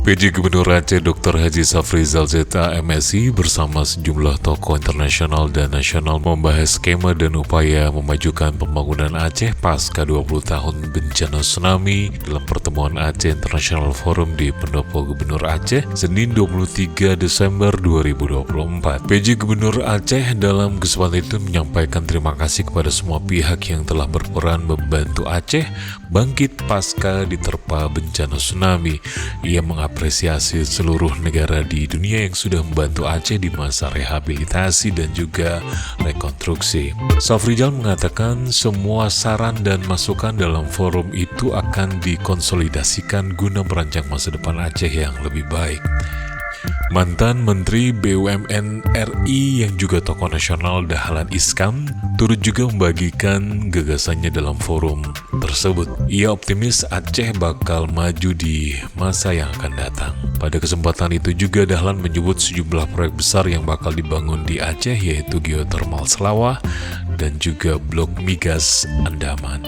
PJ Gubernur Aceh Dr. Haji Safrizal ZA MSI bersama sejumlah tokoh internasional dan nasional membahas skema dan upaya memajukan pembangunan Aceh pasca 20 tahun bencana tsunami dalam pertemuan Aceh International Forum di Pendopo Gubernur Aceh, Senin 23 Desember 2024. PJ Gubernur Aceh dalam kesempatan itu menyampaikan terima kasih kepada semua pihak yang telah berperan membantu Aceh bangkit pasca diterpa bencana tsunami. Ia mengapresiasi seluruh negara di dunia yang sudah membantu Aceh di masa rehabilitasi dan juga rekonstruksi. Safrizal mengatakan semua saran dan masukan dalam forum itu akan dikonsolidasikan guna merancang masa depan Aceh yang lebih baik. Mantan Menteri BUMN RI yang juga tokoh nasional Dahlan Iskan turut juga membagikan gagasannya dalam forum tersebut. Ia optimis Aceh bakal maju di masa yang akan datang. Pada kesempatan itu juga Dahlan menyebut sejumlah proyek besar yang bakal dibangun di Aceh, yaitu geothermal Selawah dan juga blok migas Andaman.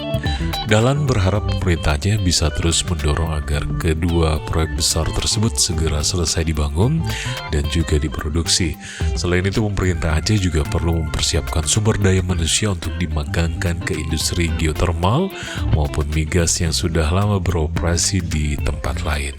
Dahlan berharap pemerintah Aceh bisa terus mendorong agar kedua proyek besar tersebut segera selesai dibangun dan juga diproduksi. Selain itu, pemerintah Aceh juga perlu mempersiapkan sumber daya manusia untuk dimagangkan ke industri geothermal maupun migas yang sudah lama beroperasi di tempat lain.